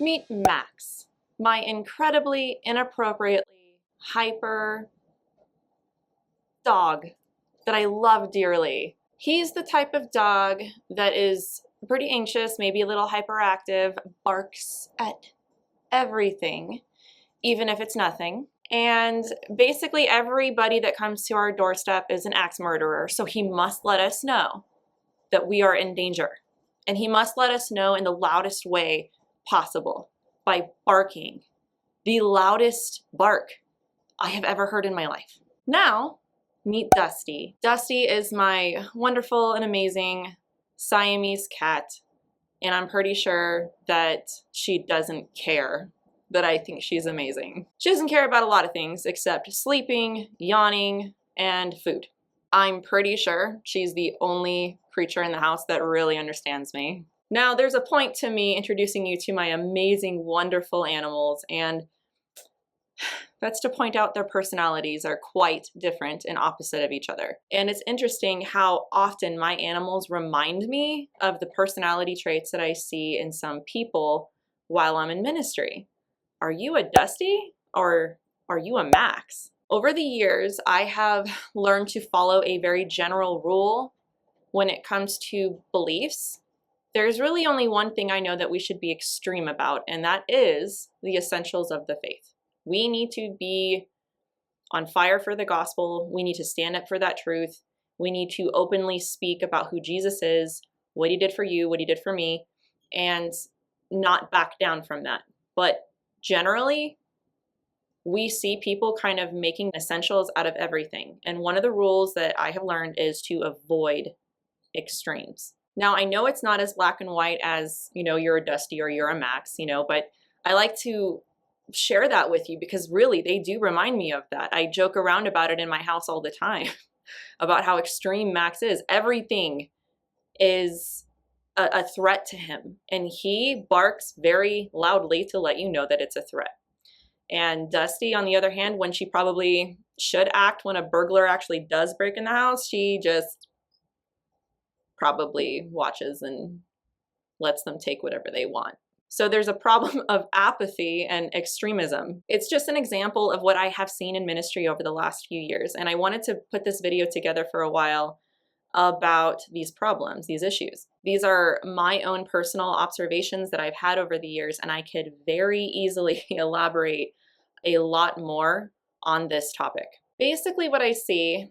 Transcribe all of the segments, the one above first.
Meet Max, my incredibly, inappropriately hyper dog that I love dearly. He's the type of dog that is pretty anxious, maybe a little hyperactive, barks at everything, even if it's nothing. And basically everybody that comes to our doorstep is an axe murderer, so he must let us know that we are in danger. And he must let us know in the loudest way possible by barking. The loudest bark I have ever heard in my life. Now, meet Dusty. Dusty is my wonderful and amazing Siamese cat, and I'm pretty sure that she doesn't care that I think she's amazing. She doesn't care about a lot of things except sleeping, yawning, and food. I'm pretty sure she's the only creature in the house that really understands me. Now, there's a point to me introducing you to my amazing, wonderful animals, and that's to point out their personalities are quite different and opposite of each other. And it's interesting how often my animals remind me of the personality traits that I see in some people while I'm in ministry. Are you a Dusty or are you a Max? Over the years, I have learned to follow a very general rule when it comes to beliefs. There's really only one thing I know that we should be extreme about, and that is the essentials of the faith. We need to be on fire for the gospel. We need to stand up for that truth. We need to openly speak about who Jesus is, what he did for you, what he did for me, and not back down from that. But generally, we see people kind of making essentials out of everything. And one of the rules that I have learned is to avoid extremes. Now, I know it's not as black and white as, you're a Dusty or you're a Max, but I like to share that with you because really they do remind me of that. I joke around about it in my house all the time about how extreme Max is. Everything is a threat to him, and he barks very loudly to let you know that it's a threat. And Dusty, on the other hand, when she probably should act when a burglar actually does break in the house, she just probably watches and lets them take whatever they want. So there's a problem of apathy and extremism. It's just an example of what I have seen in ministry over the last few years. And I wanted to put this video together for a while about these problems, these issues. These are my own personal observations that I've had over the years, and I could very easily elaborate a lot more on this topic. Basically, what I see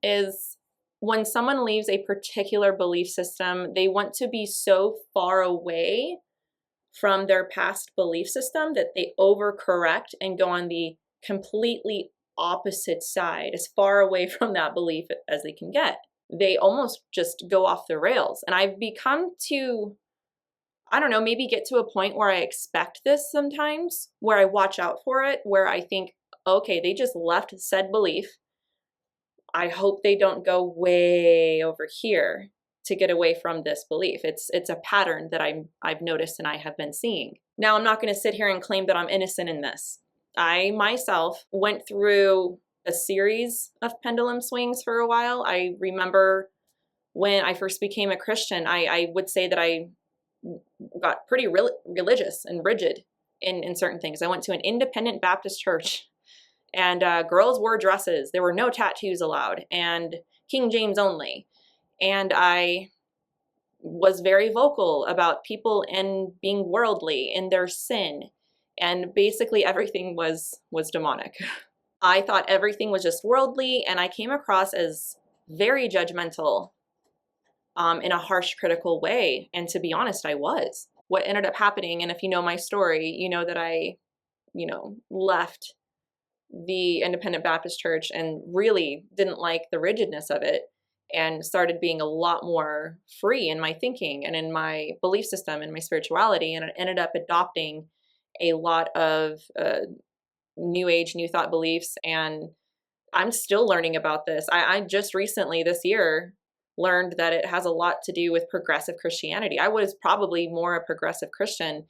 is when someone leaves a particular belief system, they want to be so far away from their past belief system that they overcorrect and go on the completely opposite side, as far away from that belief as they can get. They almost just go off the rails. And I've become to, maybe get to a point where I expect this sometimes, where I watch out for it, where I think, okay, they just left said belief. I hope they don't go way over here to get away from this belief. It's a pattern that I've noticed and I have been seeing. Now, I'm not going to sit here and claim that I'm innocent in this. I myself went through a series of pendulum swings for a while. I remember when I first became a Christian, I would say that I got pretty religious and rigid in certain things. I went to an independent Baptist church, and girls wore dresses. There were no tattoos allowed, and King James only. And I was very vocal about people and being worldly in their sin. And basically everything was demonic. I thought everything was just worldly, and I came across as very judgmental in a harsh, critical way. And to be honest, I was. What ended up happening, and if you know my story, you know that I, left the Independent Baptist Church and really didn't like the rigidness of it, and started being a lot more free in my thinking and in my belief system and my spirituality. And I ended up adopting a lot of New Age, New Thought beliefs. And I'm still learning about this. I just recently this year learned that it has a lot to do with progressive Christianity. I was probably more a progressive Christian,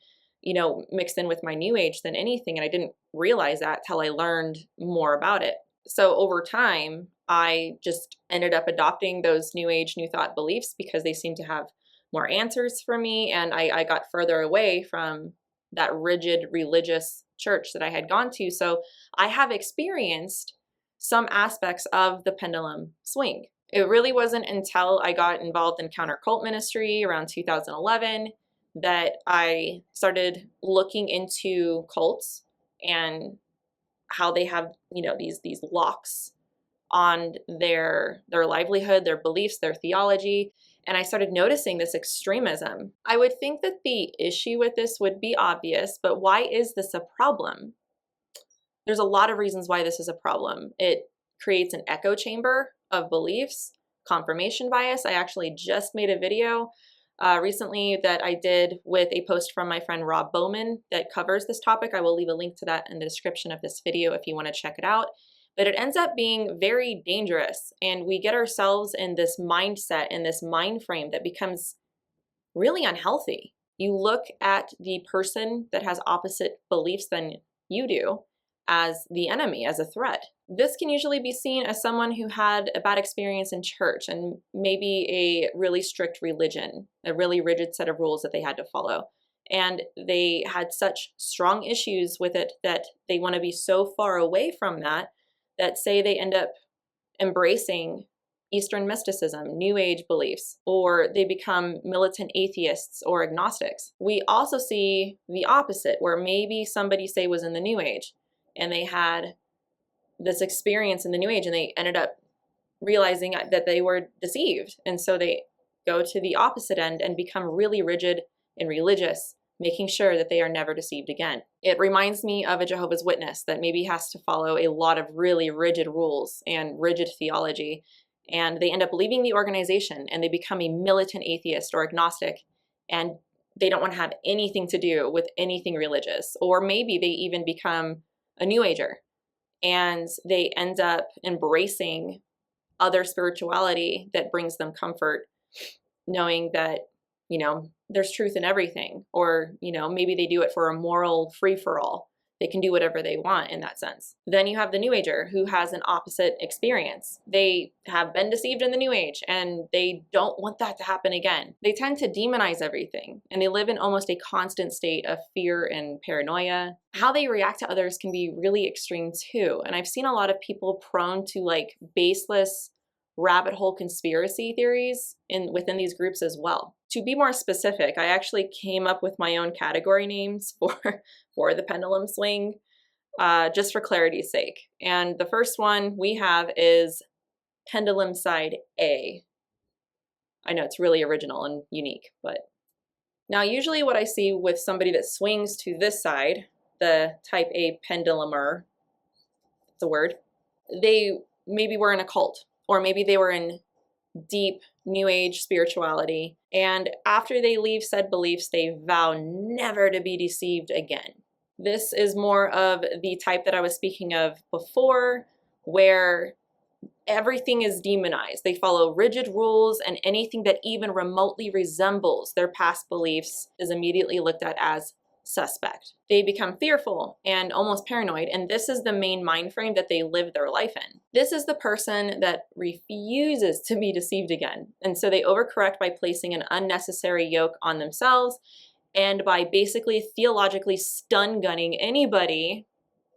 mixed in with my New Age than anything. And I didn't realize that till I learned more about it. So over time, I just ended up adopting those New Age, New Thought beliefs because they seemed to have more answers for me. And I got further away from that rigid religious church that I had gone to. So I have experienced some aspects of the pendulum swing. It really wasn't until I got involved in counter cult ministry around 2011 that I started looking into cults and how they have, these locks on their livelihood, their beliefs, their theology. And I started noticing this extremism. I would think that the issue with this would be obvious, but why is this a problem? There's a lot of reasons why this is a problem. It creates an echo chamber of beliefs, confirmation bias. I actually just made a video recently that I did with a post from my friend Rob Bowman that covers this topic. I will leave a link to that in the description of this video if you want to check it out. But it ends up being very dangerous, and we get ourselves in this mindset, in this mind frame that becomes really unhealthy. You look at the person that has opposite beliefs than you do as the enemy, as a threat. This can usually be seen as someone who had a bad experience in church and maybe a really strict religion, a really rigid set of rules that they had to follow. And they had such strong issues with it that they want to be so far away from that, that say they end up embracing Eastern mysticism, New Age beliefs, or they become militant atheists or agnostics. We also see the opposite, where maybe somebody, say, was in the New Age and they had this experience in the New Age and they ended up realizing that they were deceived. And so they go to the opposite end and become really rigid and religious, making sure that they are never deceived again. It reminds me of a Jehovah's Witness that maybe has to follow a lot of really rigid rules and rigid theology, and they end up leaving the organization and they become a militant atheist or agnostic, and they don't want to have anything to do with anything religious. Or maybe they even become a New Ager and they end up embracing other spirituality that brings them comfort, knowing that, there's truth in everything. Or, maybe they do it for a moral free-for-all. They can do whatever they want in that sense. Then you have the New Ager who has an opposite experience. They have been deceived in the New Age and they don't want that to happen again. They tend to demonize everything and they live in almost a constant state of fear and paranoia. How they react to others can be really extreme too. And I've seen a lot of people prone to baseless rabbit hole conspiracy theories within these groups as well. To be more specific, I actually came up with my own category names for the pendulum swing, just for clarity's sake. And the first one we have is pendulum side A. I know it's really original and unique, but now usually what I see with somebody that swings to this side, the type A pendulumer, it's a word, they maybe were in a cult, or maybe they were in deep New Age spirituality, and after they leave said beliefs, they vow never to be deceived again. This is more of the type that I was speaking of before, where everything is demonized. They follow rigid rules, and anything that even remotely resembles their past beliefs is immediately looked at as suspect. They become fearful and almost paranoid, and this is the main mind frame that they live their life in. This is the person that refuses to be deceived again, and so they overcorrect by placing an unnecessary yoke on themselves and by basically theologically stun gunning anybody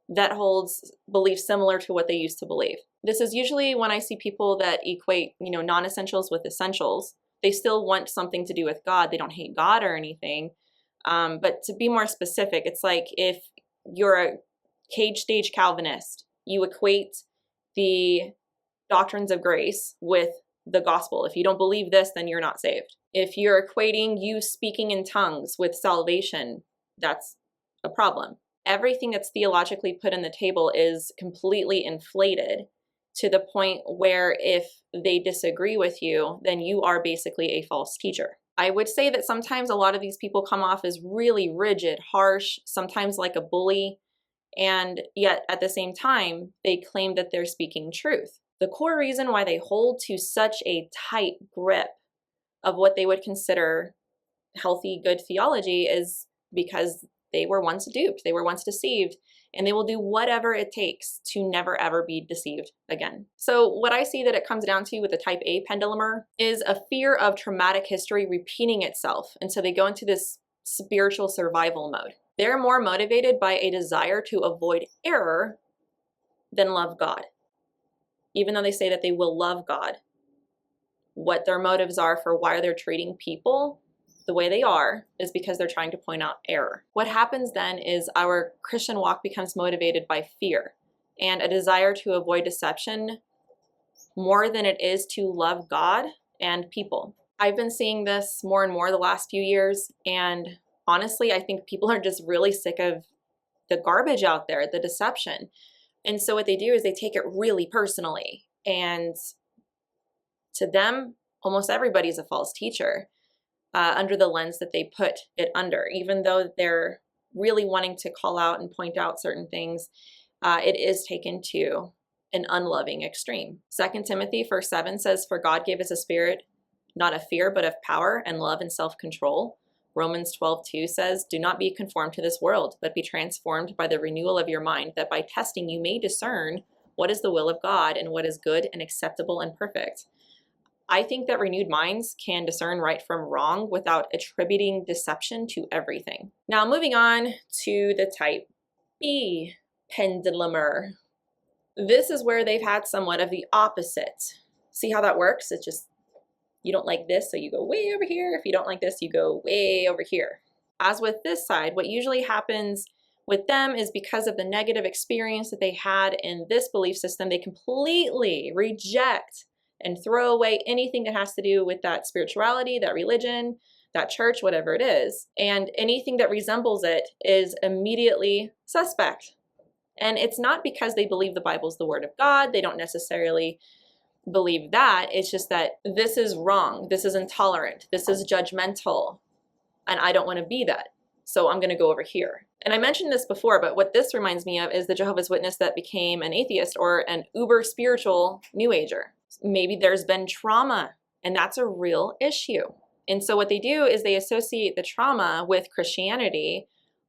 that holds beliefs similar to what they used to believe. This is usually when I see people that equate, non-essentials with essentials. They still want something to do with God. They don't hate God or anything. But to be more specific, it's like if you're a cage stage Calvinist, you equate the doctrines of grace with the gospel. If you don't believe this, then you're not saved. If you're equating you speaking in tongues with salvation, that's a problem. Everything that's theologically put on the table is completely inflated to the point where if they disagree with you, then you are basically a false teacher. I would say that sometimes a lot of these people come off as really rigid, harsh, sometimes like a bully, and yet at the same time, they claim that they're speaking truth. The core reason why they hold to such a tight grip of what they would consider healthy, good theology is because they were once duped, they were once deceived, and they will do whatever it takes to never ever be deceived again. So what I see that it comes down to with the type A pendulumer is a fear of traumatic history repeating itself. And so they go into this spiritual survival mode. They're more motivated by a desire to avoid error than love God. Even though they say that they will love God, what their motives are for why they're treating people the way they are is because they're trying to point out error. What happens then is our Christian walk becomes motivated by fear and a desire to avoid deception more than it is to love God and people. I've been seeing this more and more the last few years, and honestly, I think people are just really sick of the garbage out there, the deception. And so what they do is they take it really personally, and to them, almost everybody's a false teacher under the lens that they put it under. Even though they're really wanting to call out and point out certain things, it is taken to an unloving extreme. 2 Timothy 4:7 says, "For God gave us a spirit, not of fear, but of power and love and self-control." Romans 12:2 says, "Do not be conformed to this world, but be transformed by the renewal of your mind, that by testing you may discern what is the will of God and what is good and acceptable and perfect." I think that renewed minds can discern right from wrong without attributing deception to everything. Now, moving on to the type B pendulumer. This is where they've had somewhat of the opposite. See how that works? It's just, you don't like this, so you go way over here. If you don't like this, you go way over here. As with this side, what usually happens with them is because of the negative experience that they had in this belief system, they completely reject and throw away anything that has to do with that spirituality, that religion, that church, whatever it is. And anything that resembles it is immediately suspect. And it's not because they believe the Bible's the word of God. They don't necessarily believe that. It's just that this is wrong. This is intolerant. This is judgmental. And I don't want to be that. So I'm going to go over here. And I mentioned this before, but what this reminds me of is the Jehovah's Witness that became an atheist or an uber spiritual New Ager. Maybe there's been trauma, and that's a real issue. And so what they do is they associate the trauma with Christianity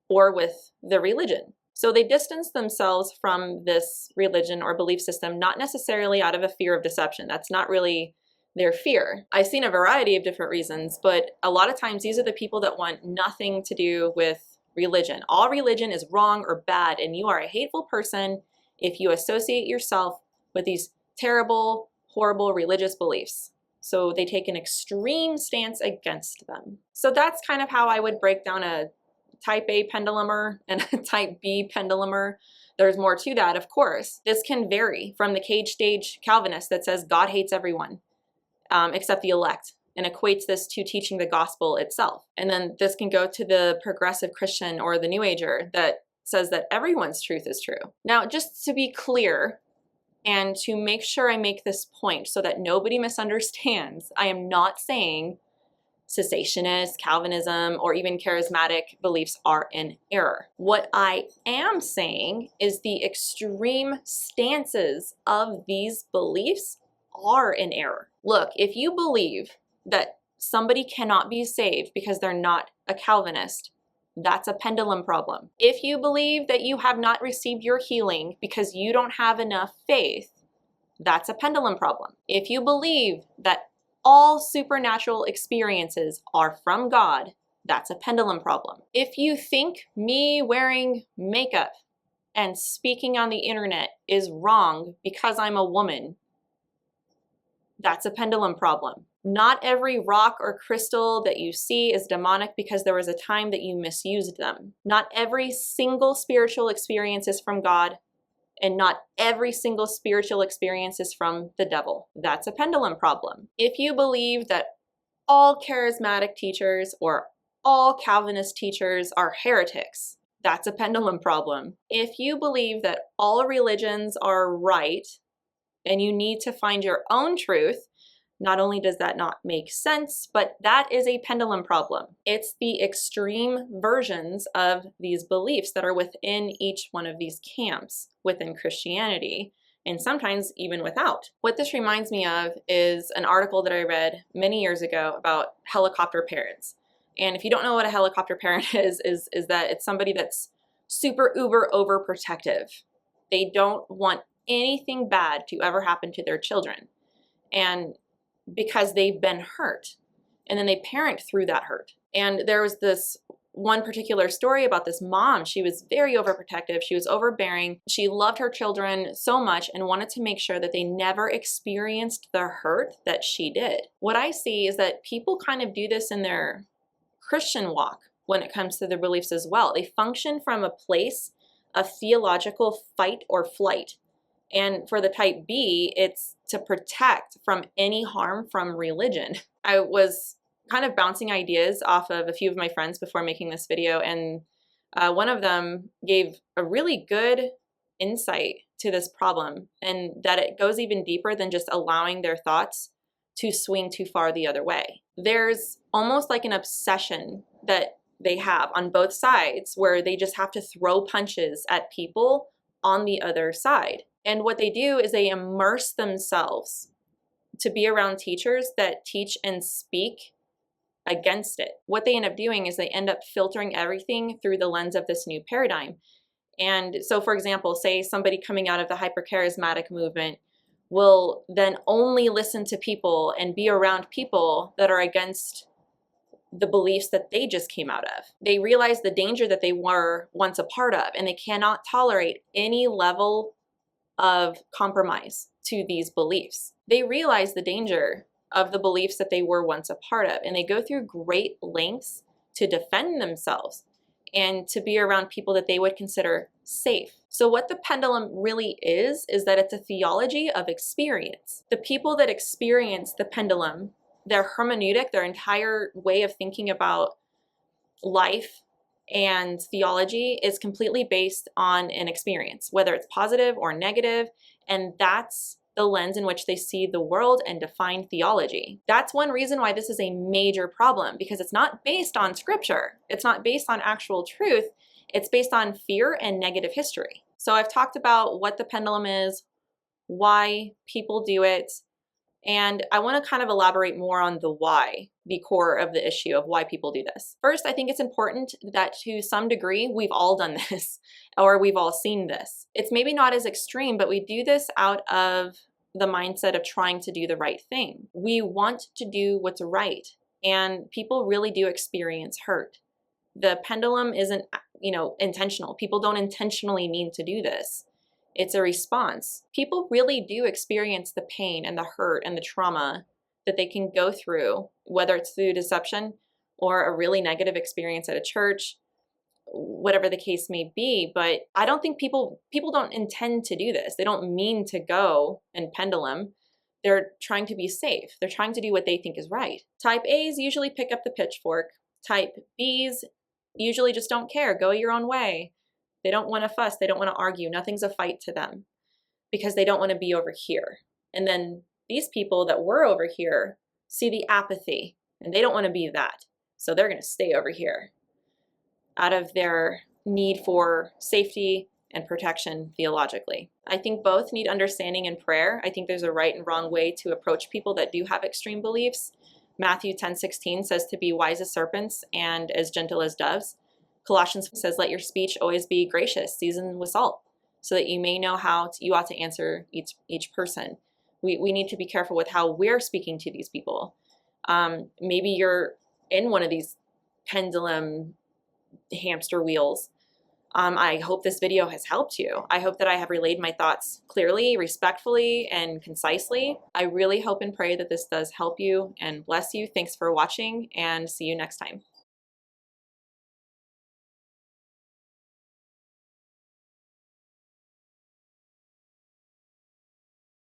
or with the religion. So they distance themselves from this religion or belief system, not necessarily out of a fear of deception. That's not really their fear. I've seen a variety of different reasons, but a lot of times these are the people that want nothing to do with religion. All religion is wrong or bad, and you are a hateful person if you associate yourself with these terrible, horrible religious beliefs. So they take an extreme stance against them. So that's kind of how I would break down a type A pendulumer and a type B pendulumer. There's more to that, of course. This can vary from the cage stage Calvinist that says God hates everyone except the elect, and equates this to teaching the gospel itself. And then this can go to the progressive Christian or the New Ager that says that everyone's truth is true. Now, just to be clear, and to make sure I make this point so that nobody misunderstands, I am not saying cessationist, Calvinism, or even charismatic beliefs are in error. What I am saying is the extreme stances of these beliefs are in error. Look, if you believe that somebody cannot be saved because they're not a Calvinist, that's a pendulum problem. If you believe that you have not received your healing because you don't have enough faith, that's a pendulum problem. If you believe that all supernatural experiences are from God, that's a pendulum problem. If you think me wearing makeup and speaking on the internet is wrong because I'm a woman, that's a pendulum problem. Not every rock or crystal that you see is demonic because there was a time that you misused them. Not every single spiritual experience is from God, and not every single spiritual experience is from the devil. That's a pendulum problem. If you believe that all charismatic teachers or all Calvinist teachers are heretics, that's a pendulum problem. If you believe that all religions are right and you need to find your own truth, not only does that not make sense, but that is a pendulum problem. It's the extreme versions of these beliefs that are within each one of these camps within Christianity, and sometimes even without. What this reminds me of is an article that I read many years ago about helicopter parents. And if you don't know what a helicopter parent is that it's somebody that's super uber overprotective. They don't want anything bad to ever happen to their children. And because they've been hurt, and then they parent through that hurt. And there was this one particular story about this mom. She was very overprotective. She was overbearing. She loved her children so much and wanted to make sure that they never experienced the hurt that she did. What I see is that people kind of do this in their Christian walk when it comes to their beliefs as well. They function from a place of theological fight or flight. And for the type B, it's to protect from any harm from religion. I was kind of bouncing ideas off of a few of my friends before making this video, and one of them gave a really good insight to this problem, and that it goes even deeper than just allowing their thoughts to swing too far the other way. There's almost like an obsession that they have on both sides where they just have to throw punches at people on the other side. And what they do is they immerse themselves to be around teachers that teach and speak against it. What they end up doing is they end up filtering everything through the lens of this new paradigm. And so, for example, say somebody coming out of the hypercharismatic movement will then only listen to people and be around people that are against the beliefs that they just came out of. They realize the danger that they were once a part of, and they cannot tolerate any level of compromise to these beliefs. They realize the danger of the beliefs that they were once a part of, and they go through great lengths to defend themselves and to be around people that they would consider safe. So what the pendulum really is that it's a theology of experience. The people that experience the pendulum, their hermeneutic, their entire way of thinking about life and theology is completely based on an experience, whether it's positive or negative, and that's the lens in which they see the world and define theology. That's one reason why this is a major problem, because it's not based on scripture. It's not based on actual truth. It's based on fear and negative history. So I've talked about what the pendulum is, why people do it, and I want to kind of elaborate more on the why, the core of the issue of why people do this. First, I think it's important that to some degree, we've all done this, or we've all seen this. It's maybe not as extreme, but we do this out of the mindset of trying to do the right thing. We want to do what's right, and people really do experience hurt. The pendulum isn't, intentional. People don't intentionally mean to do this. It's a response. People really do experience the pain and the hurt and the trauma that they can go through, whether it's through deception or a really negative experience at a church, whatever the case may be. But I don't think people don't intend to do this. They don't mean to go and pendulum. They're trying to be safe. They're trying to do what they think is right. Type A's usually pick up the pitchfork. Type B's usually just don't care. Go your own way. They don't want to fuss. They don't want to argue. Nothing's a fight to them because they don't want to be over here. And then these people that were over here see the apathy and they don't want to be that. So they're going to stay over here out of their need for safety and protection theologically. I think both need understanding and prayer. I think there's a right and wrong way to approach people that do have extreme beliefs. Matthew 10:16 says to be wise as serpents and as gentle as doves. Colossians says, let your speech always be gracious, seasoned with salt, so that you may know how you ought to answer each person. We need to be careful with how we're speaking to these people. Maybe you're in one of these pendulum hamster wheels. I hope this video has helped you. I hope that I have relayed my thoughts clearly, respectfully, and concisely. I really hope and pray that this does help you and bless you. Thanks for watching, and see you next time.